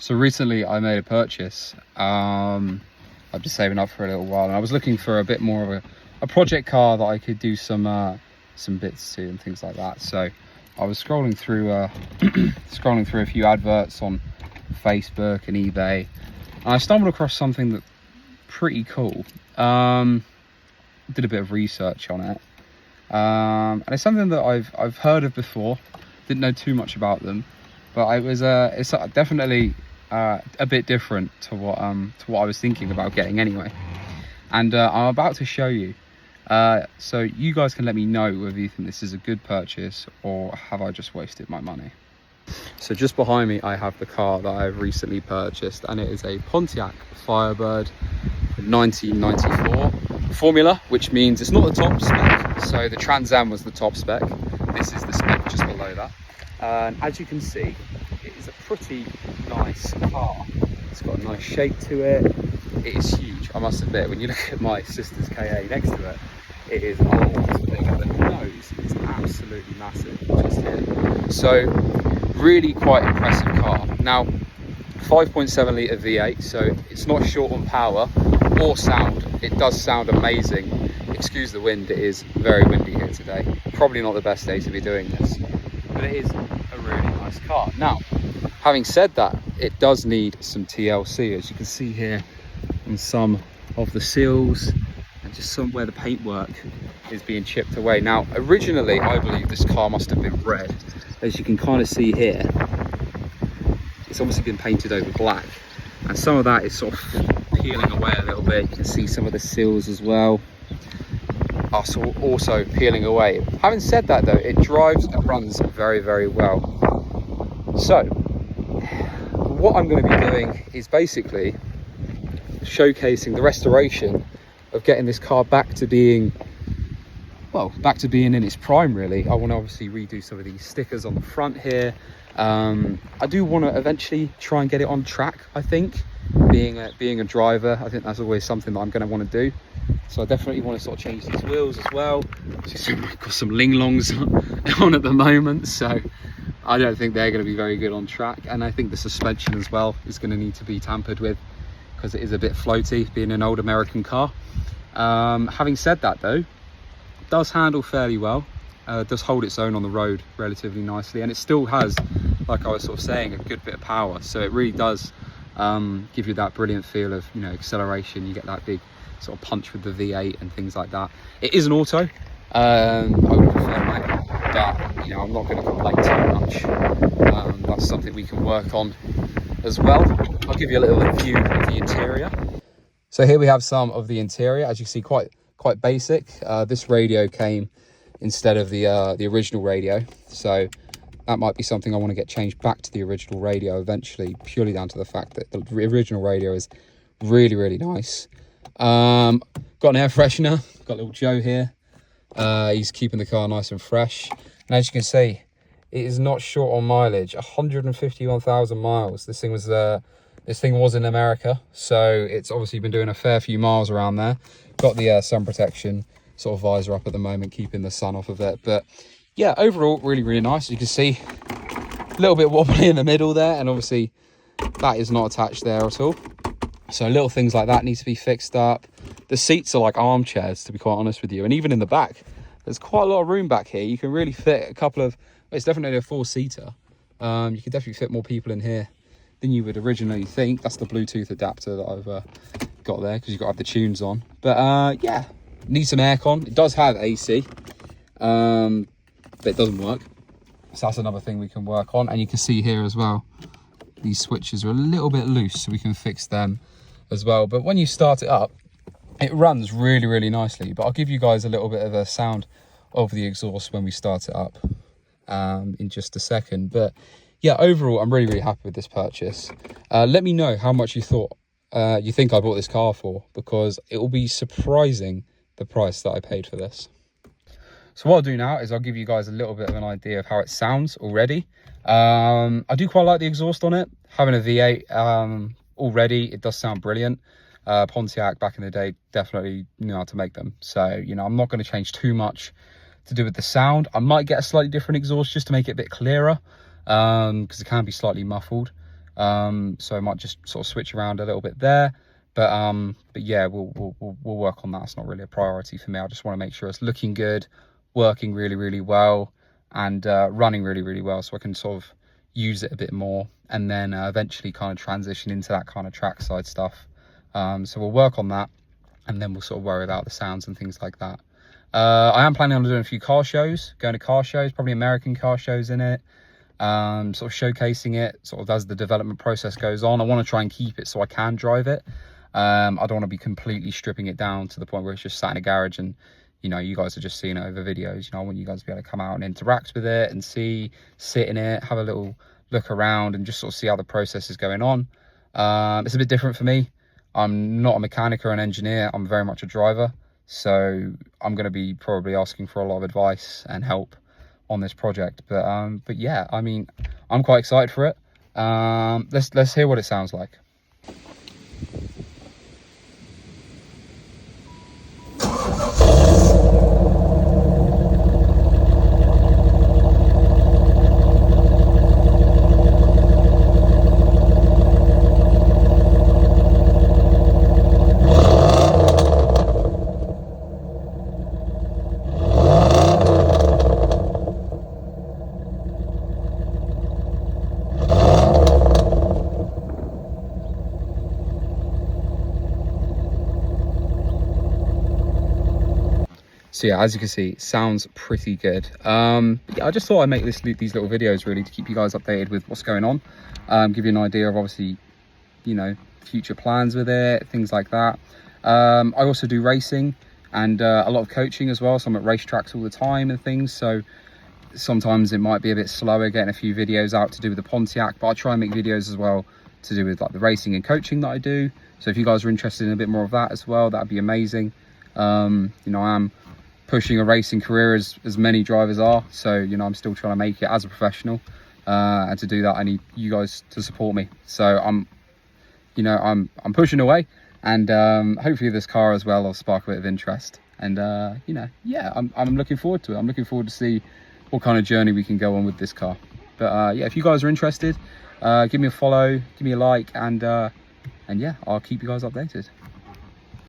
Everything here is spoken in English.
So recently I made a purchase. I've been saving up for a little while, and I was looking for a bit more of a project car that I could do some bits to and things like that. So I was scrolling through scrolling through a few adverts on Facebook and eBay, and I stumbled across something that's pretty cool. Did a bit of research on it, and it's something that I've heard of before. Didn't know too much about them, but it's definitely a bit different to what I was thinking about getting anyway. And I'm about to show you, so you guys can let me know whether you think this is a good purchase or have I just wasted my money. So just behind me I have the car that I've recently purchased, and it is a Pontiac Firebird 1994 Formula, which means it's not the top spec. So the Trans Am was the top spec. This is the spec just below that. And as you can see, it is a pretty nice car. It's got a nice shape to it. It is huge, I must admit. When you look at my sister's KA next to it, it is a lot bigger. The nose is absolutely massive just here. So really quite impressive car. Now 5.7 litre V8, so it's not short on power or sound. It does sound amazing. Excuse the wind, it is very windy here today. Probably not the best day to be doing this, but it is a really nice car. Now, having said that, it does need some TLC, as you can see here on some of the seals and just somewhere the paintwork is being chipped away. Now, originally, I believe this car must have been red. As you can kind of see here, it's obviously been painted over black, and some of that is sort of peeling away a little bit. You can see some of the seals as well are also peeling away. Having said that though, it drives and runs very, very well. So what I'm going to be doing is basically showcasing the restoration of getting this car back to being in its prime, really. I want to obviously redo some of these stickers on the front here. I do want to eventually try and get it on track. I think being a driver, I think that's always something that I'm going to want to do. So I definitely want to sort of change these wheels as well. Just got some Linglongs on at the moment, so I don't think they're going to be very good on track. And I think the suspension as well is going to need to be tampered with, because it is a bit floaty being an old American car. Having said that though, it does handle fairly well. Does hold its own on the road relatively nicely, and it still has, like I was sort of saying, a good bit of power. So it really does give you that brilliant feel of, you know, acceleration. You get that big sort of punch with the V8 and things like that. It is an auto. I would prefer manual, but you know, I'm not going to complain too much. That's something we can work on as well. I'll give you a little view of the interior. So here we have some of the interior. As you see, quite basic. This radio came instead of the original radio, so that might be something I want to get changed back to the original radio eventually, purely down to the fact that the original radio is really, really nice. Got an air freshener. Got little Joe here. He's keeping the car nice and fresh, and as you can see, it is not short on mileage. 151,000 miles. This thing was in America, so it's obviously been doing a fair few miles around there. Got the sun protection sort of visor up at the moment, keeping the sun off of it. But yeah, overall really, really nice. You can see a little bit wobbly in the middle there, and obviously that is not attached there at all. So little things like that need to be fixed up. The seats are like armchairs, to be quite honest with you. And even in the back, there's quite a lot of room back here. You can really fit a couple of, it's definitely a 4-seater. You can definitely fit more people in here than you would originally think. That's the Bluetooth adapter that I've got there, because you've got to have the tunes on. But yeah, needs some aircon. It does have AC, but it doesn't work. So that's another thing we can work on. And you can see here as well, these switches are a little bit loose, so we can fix them as well. But when you start it up, it runs really, really nicely. But I'll give you guys a little bit of a sound of the exhaust when we start it up in just a second. But yeah, overall, I'm really, really happy with this purchase. Let me know how much you think I bought this car for, because it will be surprising the price that I paid for this. So what I'll do now is I'll give you guys a little bit of an idea of how it sounds already. I do quite like the exhaust on it. Having a V8 already, it does sound brilliant. Pontiac back in the day definitely knew how to make them. So, you know, I'm not going to change too much to do with the sound. I might get a slightly different exhaust just to make it a bit clearer, because it can be slightly muffled. So I might just sort of switch around a little bit there. But yeah, we'll work on that. It's not really a priority for me. I just want to make sure it's looking good, working really, really well, and running really, really well, so I can sort of use it a bit more, and then eventually kind of transition into that kind of trackside stuff. So we'll work on that, and then we'll sort of worry about the sounds and things like that. I am planning on doing a few car shows, going to car shows, probably American car shows in it, sort of showcasing it sort of as the development process goes on. I want to try and keep it so I can drive it. I don't want to be completely stripping it down to the point where it's just sat in a garage and, you know, you guys are just seeing it over videos. You know, I want you guys to be able to come out and interact with it and sit in it, have a little look around and just sort of see how the process is going on. It's a bit different for me. I'm not a mechanic or an engineer. I'm very much a driver. So I'm going to be probably asking for a lot of advice and help on this project. But yeah, I mean, I'm quite excited for it. Let's hear what it sounds like. So yeah, as you can see, it sounds pretty good. Yeah, I just thought I'd make these little videos really to keep you guys updated with what's going on, give you an idea of obviously, you know, future plans with it, things like that. I also do racing and a lot of coaching as well, so I'm at racetracks all the time and things, so sometimes it might be a bit slower getting a few videos out to do with the Pontiac, but I try and make videos as well to do with like the racing and coaching that I do. So if you guys are interested in a bit more of that as well, that'd be amazing. You know, I am pushing a racing career as many drivers are, so you know, I'm still trying to make it as a professional, and to do that I need you guys to support me. So I'm pushing away, and hopefully this car as well will spark a bit of interest, and you know, yeah, I'm looking forward to it. I'm looking forward to see what kind of journey we can go on with this car. But yeah, if you guys are interested, give me a follow, give me a like, and yeah, I'll keep you guys updated.